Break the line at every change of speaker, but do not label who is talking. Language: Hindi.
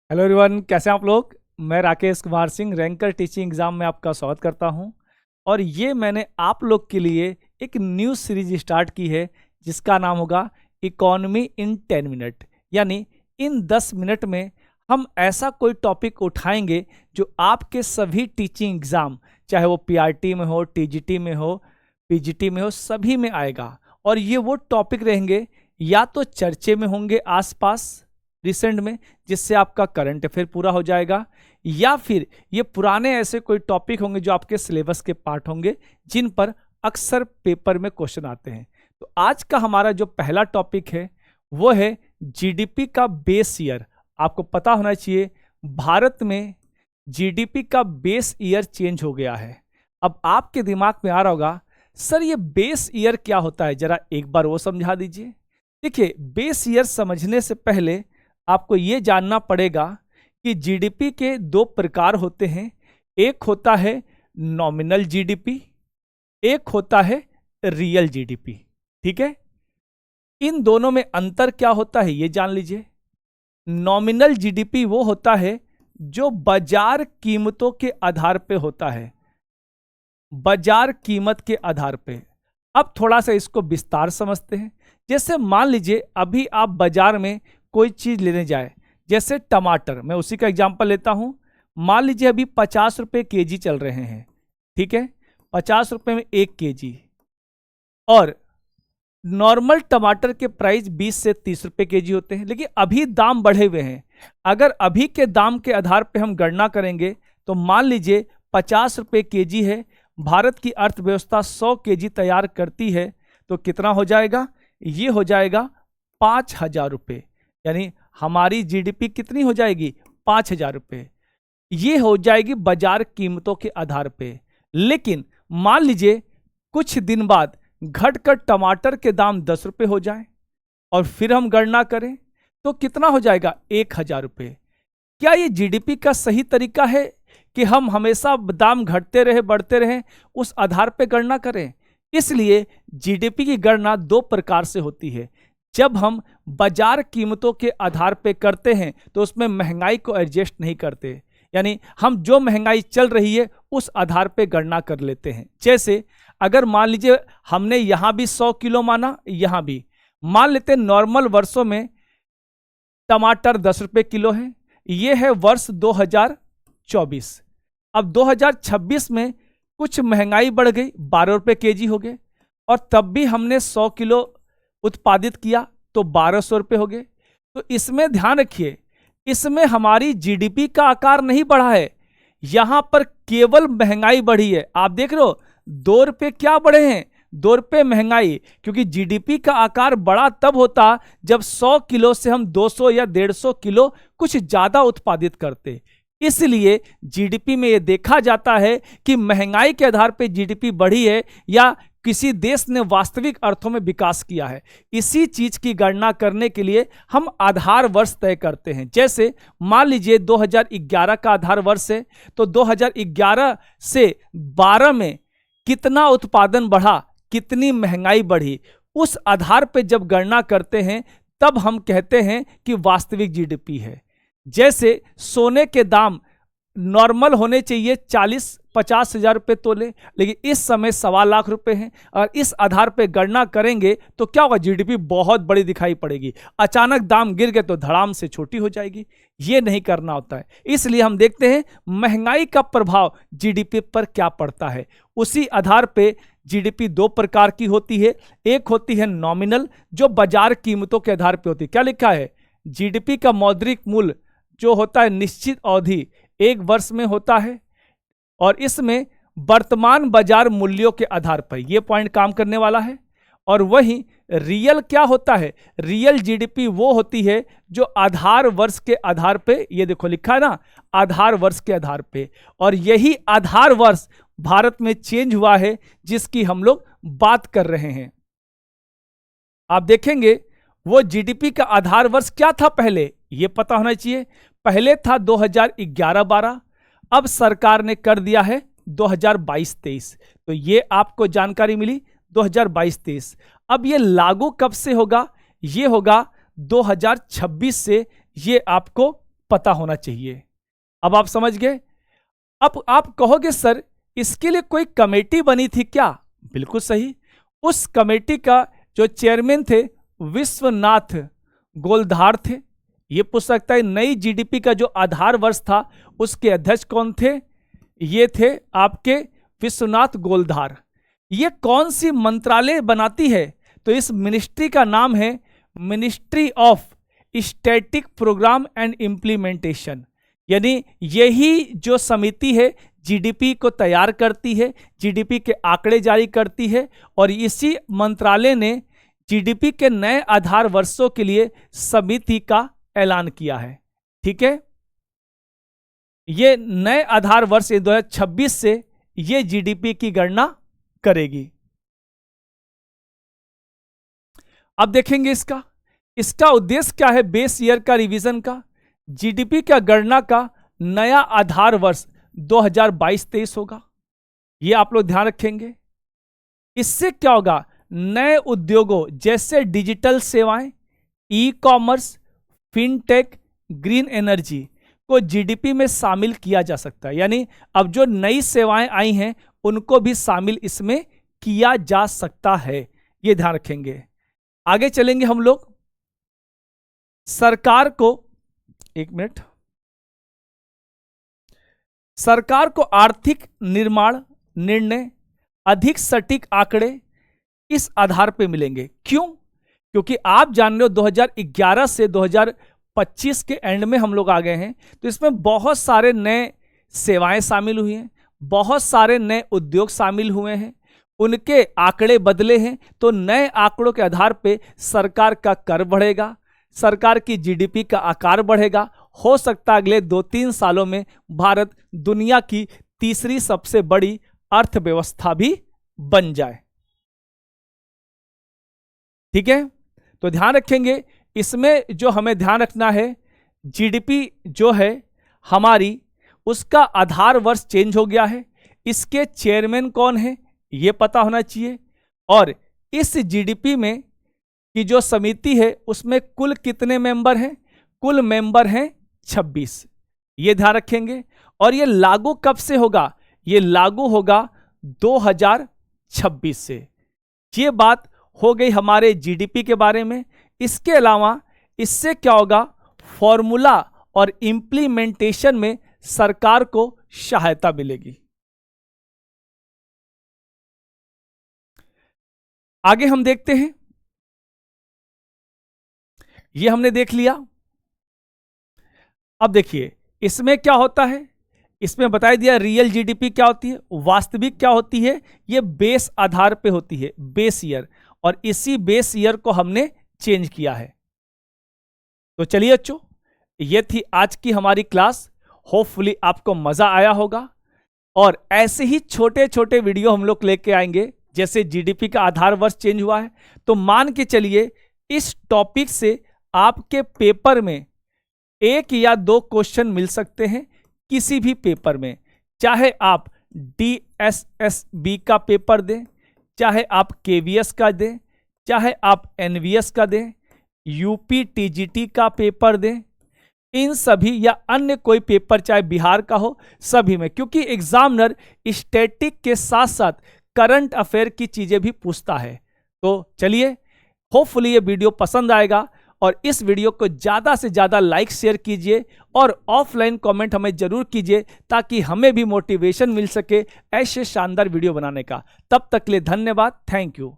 हेलो एवरीवन, कैसे हैं आप लोग। मैं Rakesh Kumar Singh ranker teaching exam में आपका स्वागत करता हूं। और ये मैंने आप लोग के लिए एक न्यू सीरीज स्टार्ट की है जिसका नाम होगा इकोनॉमी इन 10 मिनट। यानी इन 10 मिनट में हम ऐसा कोई टॉपिक उठाएंगे जो आपके सभी टीचिंग एग्जाम, चाहे वो पीआरटी में हो, टीजीटी में हो, पीजीटी में हो, सभी में आएगा। और ये वो टॉपिक रहेंगे या तो चर्चे में होंगे आसपास रिसेंट में, जिससे आपका करंट अफेयर पूरा हो जाएगा, या फिर ये पुराने ऐसे कोई टॉपिक होंगे जो आपके सिलेबस के पार्ट होंगे जिन पर अक्सर पेपर में क्वेश्चन आते हैं। तो आज का हमारा जो पहला टॉपिक है वो है जीडीपी का बेस ईयर। आपको पता होना चाहिए भारत में जीडीपी का बेस ईयर चेंज हो गया है। अब आपके दिमाग में आ रहा होगा, सर ये बेस ईयर क्या होता है, जरा एक बार वो समझा दीजिए। देखिए, बेस ईयर समझने से पहले आपको ये जानना पड़ेगा कि जीडीपी के दो प्रकार होते हैं। एक होता है नॉमिनल जीडीपी, एक होता है रियल जीडीपी। ठीक है, इन दोनों में अंतर क्या होता है ये जान लीजिए। नॉमिनल जीडीपी वो होता है जो बाजार कीमतों के आधार पे होता है, बाजार कीमत के आधार पे। अब थोड़ा सा इसको विस्तार समझते हैं। जैसे मान लीजिए अभी आप बाजार में कोई चीज लेने जाए, जैसे टमाटर, मैं उसी का एग्जांपल लेता हूं। मान लीजिए अभी 50 रुपए केजी चल रहे हैं। ठीक है, 50 रुपए में 1 केजी। और नॉर्मल टमाटर के प्राइस 20 से 30 रुपए केजी होते हैं, लेकिन अभी दाम बढ़े हुए हैं। अगर अभी के दाम के आधार पे हम गणना करेंगे तो मान लीजिए 50 रुपए केजी है, भारत की अर्थव्यवस्था 100 केजी तैयार करती है, तो कितना हो जाएगा? ये हो जाएगा 5,000 रुपये। यानी हमारी जीडीपी कितनी हो जाएगी? 5,000 रुपये। ये हो जाएगी बाजार कीमतों के आधार पे। लेकिन मान लीजिए कुछ दिन बाद घटकर टमाटर के दाम 10 रुपये हो जाए और फिर हम गणना करें तो कितना हो जाएगा? 1,000 रुपये। क्या ये जीडीपी का सही तरीका है कि हम हमेशा दाम घटते रहे, बढ़ते रहे, उस आधार पे गणना करें? इसलिए जीडीपी की गणना दो प्रकार से होती है। जब हम बाजार कीमतों के आधार पे करते हैं तो उसमें महंगाई को एडजस्ट नहीं करते, यानी हम जो महंगाई चल रही है उस आधार पे गणना कर लेते हैं। जैसे अगर मान लीजिए हमने यहां भी 100 किलो माना, यहां भी मान लेते हैं नॉर्मल वर्षों में टमाटर 10 रुपए किलो है। यह है वर्ष 2024। अब 2026 में कुछ महंगाई बढ़ गई, 12 रुपए केजी हो गए, और तब भी हमने 100 किलो उत्पादित किया तो 1200 रुपये हो गए। तो इसमें ध्यान रखिए, इसमें हमारी जीडीपी का आकार नहीं बढ़ा है, यहां पर केवल महंगाई बढ़ी है। आप देख रहे हो 2 रुपये क्या बढ़े हैं? 2 रुपये महंगाई। क्योंकि जीडीपी का आकार बड़ा तब होता जब 100 किलो से हम 200 या 150 किलो कुछ ज्यादा उत्पादित करते। इसलिए जीडीपी में यह देखा जाता है कि महंगाई के आधार पर जीडीपी बढ़ी है या किसी देश ने वास्तविक अर्थों में विकास किया है। इसी चीज की गणना करने के लिए हम आधार वर्ष तय करते हैं। जैसे मान लीजिए 2011 का आधार वर्ष है, तो 2011 से 12 में कितना उत्पादन बढ़ा, कितनी महंगाई बढ़ी, उस आधार पर जब गणना करते हैं तब हम कहते हैं कि वास्तविक जीडीपी है। जैसे सोने के दाम नॉर्मल होने चाहिए 40-50 हजार रुपये तोले, लेकिन इस समय 1.25 लाख रुपए हैं। और इस आधार पे गणना करेंगे तो क्या होगा? जीडीपी बहुत बड़ी दिखाई पड़ेगी। अचानक दाम गिर गए तो धड़ाम से छोटी हो जाएगी। ये नहीं करना होता है। इसलिए हम देखते हैं महंगाई का प्रभाव जीडीपी पर क्या पड़ता है। उसी आधार पे जीडीपी दो प्रकार की होती है। एक होती है नॉमिनल, जो बाजार कीमतों के आधार पर होती है। क्या लिखा है? जीडीपी का मौद्रिक मूल्य जो होता है निश्चित अवधि 1 वर्ष में होता है, और इसमें वर्तमान बाजार मूल्यों के आधार पर यह पॉइंट काम करने वाला है। और वहीं रियल क्या होता है? रियल जीडीपी वो होती है जो आधार वर्ष के आधार पे, ये देखो लिखा है ना, आधार वर्ष के आधार पे। और यही आधार वर्ष भारत में चेंज हुआ है जिसकी हम लोग बात कर रहे हैं। आप देखेंगे वो जीडीपी का आधार वर्ष क्या था पहले, ये पता होना चाहिए। पहले था 2011-12, अब सरकार ने कर दिया है 2022-23। तो ये आपको जानकारी मिली 2022-23। अब ये लागू कब से होगा? ये होगा 2026 से, ये आपको पता होना चाहिए। अब आप समझ गए। अब आप कहोगे सर इसके लिए कोई कमेटी बनी थी क्या? बिल्कुल सही। उस कमेटी का जो चेयरमैन थे विश्वनाथ गोलधार थे। ये पूछ सकता है नई जीडीपी का जो आधार वर्ष था उसके अध्यक्ष कौन थे? ये थे आपके विश्वनाथ गोलधार। ये कौन सी मंत्रालय बनाती है? तो इस मिनिस्ट्री का नाम है ministry of static programme and implementation. यानी यही जो समिति है जीडीपी को तैयार करती है, जीडीपी के आंकड़े जारी करती है, और इसी मंत्रालय ने जीडीपी के नए आधार वर्षों के लिए समिति का ऐलान किया है। ठीक है, ये नए आधार वर्ष 2026 से ये जीडीपी की गणना करेगी। अब देखेंगे इसका उद्देश्य क्या है बेस ईयर का रिवीजन का। जीडीपी का गणना का नया आधार वर्ष 2022-23 होगा, ये आप लोग ध्यान रखेंगे। इससे क्या होगा? नए उद्योगों जैसे डिजिटल सेवाएं, e commerce, fintech, green energy को जीडीपी में शामिल किया जा सकता है। यानी अब जो नई सेवाएं आई हैं उनको भी शामिल इसमें किया जा सकता है, ये ध्यान रखेंगे। आगे चलेंगे हम लोग। सरकार को, एक मिनट, सरकार को आर्थिक निर्माण निर्णय अधिक सटीक आंकड़े इस आधार पे मिलेंगे। क्यों? क्योंकि आप जान रहे हो 2011 से 2025 के एंड में हम लोग आ गए हैं, तो इसमें बहुत सारे नए सेवाएं शामिल हुई हैं, बहुत सारे नए उद्योग शामिल हुए हैं, उनके आंकड़े बदले हैं। तो नए आंकड़ों के आधार पे सरकार का कर बढ़ेगा, सरकार की जीडीपी का आकार बढ़ेगा। हो सकता है अगले 2-3 सालों में भारत दुनिया की तीसरी सबसे बड़ी अर्थव्यवस्था भी बन जाए। ठीक है, तो ध्यान रखेंगे। इसमें जो हमें ध्यान रखना है, जीडीपी जो है हमारी, उसका आधार वर्ष चेंज हो गया है। इसके चेयरमैन कौन है ये पता होना चाहिए, और इस जीडीपी में की जो समिति है उसमें कुल कितने मेंबर हैं? कुल मेंबर हैं 26, ये ध्यान रखेंगे। और ये लागू कब से होगा? ये लागू होगा 2026 से। ये बात हो गई हमारे जीडीपी के बारे में। इसके अलावा इससे क्या होगा? फॉर्मूला और इंप्लीमेंटेशन में सरकार को सहायता मिलेगी। आगे हम देखते हैं, ये हमने देख लिया। अब देखिए इसमें क्या होता है, इसमें बताया दिया रियल जीडीपी क्या होती है, वास्तविक क्या होती है। ये बेस आधार पे होती है, बेस ईयर, और इसी बेस ईयर को हमने चेंज किया है। तो चलिए बच्चों, ये थी आज की हमारी क्लास। होपफुली आपको मजा आया होगा, और ऐसे ही छोटे छोटे वीडियो हम लोग लेके आएंगे। जैसे जीडीपी का आधार वर्ष चेंज हुआ है, तो मान के चलिए इस टॉपिक से आपके पेपर में 1 या 2 क्वेश्चन मिल सकते हैं किसी भी पेपर में। चाहे आप DSSB का पेपर दें, चाहे आप KVS का दें, चाहे आप NVS का दें, UP TGT का पेपर दें, इन सभी या अन्य कोई पेपर चाहे बिहार का हो, सभी में, क्योंकि एग्जामिनर स्टैटिक के साथ साथ करंट अफेयर की चीजें भी पूछता है। तो चलिए, होपफुली ये वीडियो पसंद आएगा, और इस वीडियो को ज़्यादा से ज़्यादा लाइक शेयर कीजिए, और ऑफलाइन कमेंट हमें ज़रूर कीजिए, ताकि हमें भी मोटिवेशन मिल सके ऐसे शानदार वीडियो बनाने का। तब तक के लिए धन्यवाद, थैंक यू।